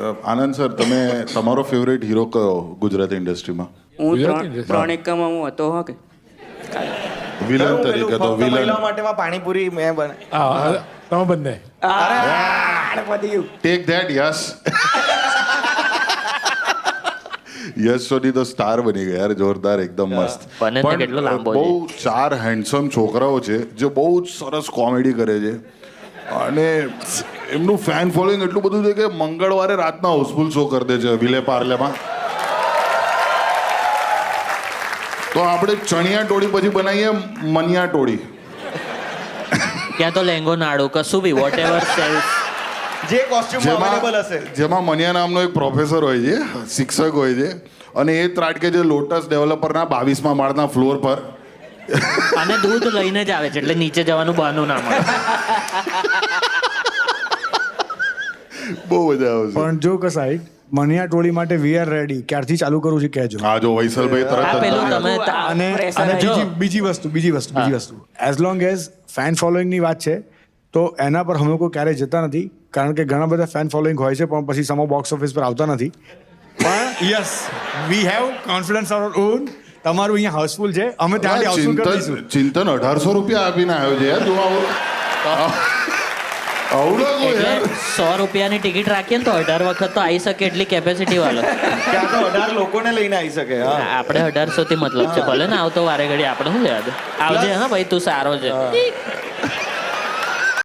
આનંદ sir, તમે તમારો favourite hero કયો ગુજરાતી ઇન્ડસ્ટ્રીમાં? હું ગુજરાતી ત્રણ એકમાં હું હતો હો કે વિલન તરીકે તો વિલન. મહિલાઓ માટેમાં પાણીપુરી મેં બને. હા તમે બંને ટેક ધેટ યસ. યસ સોની તો સ્ટાર બની ગયા યાર, જોરદાર, એકદમ મસ્ત. બને તો કેટલો લાંબો છે. બહુ 4 હેન્ડસમ છોકરાઓ છે જે બહુ જ સરસ કોમેડી કરે છે અને એમનું ફેન ફોલોઈંગ એટલું બધું છે કે મંગળવારે રાતના હાઉસફુલ શો કરી દે છે વિલે પાર્લેમાં. તો આપણે ચણિયા ટોળી પછી બનાવીએ મનિયા ટોળી. ત્યાં તો લેંગો નાડું કશું બી વોટ એવર સેલ્સ. જે કોસ્ટ્યુમ અવેલેબલ હશે. જેમાં મનિયા નામનો એક પ્રોફેસર હોય છે, શિક્ષક હોય છે, અને એ ત્રાટકે છે લોટસ ડેવલપરના 22મા માળના ફ્લોર પર. અને દૂધ લઈને જ આવે છે એટલે નીચે જવાનું બહાનું ના મળે. બહુ મજા આવશે. પણ જો કસાઈ મનિયા ટોળી માટે વી આર રેડી. ક્યારથી ચાલુ કરું છું કહેજો. હા, જો વૈસલભાઈ આ તરત પેલું જ તમે અને અને જો. બીજી વસ્તુ એઝ લોંગ એઝ ફેન ફોલોઈંગની વાત છે તો એના પર અમે લોકો ક્યારેય જતા નથી, કારણ કે ઘણા બધા ફેન ફોલોઈંગ હોય છે પણ પછી સમો બોક્સ ઓફિસ પર આવતા નથી. પણ yes, we have confidence on hour on. તમારું અહીંયા હાઉસફુલ છે, અમે ત્યાંથી હાઉસફુલ કરી દઈશું. ચિંતન 1800 રૂપિયા આપીને આવ્યો છે યાર. જો આવડો એટલે યાર. 100 રૂપિયાની ટિકિટ રાખીએ ને તો 18 વખત તો આવી શકે એટલી કેપેસિટી વાળો. ત્યાં તો 18 લોકોને લઈને આવી શકે. હા, આપણે 1800 થી મતલબ છે. ભલે ને આવતો વારે ઘડી આપણે શું યાદ આવજે. હા ભાઈ તું સારો છે.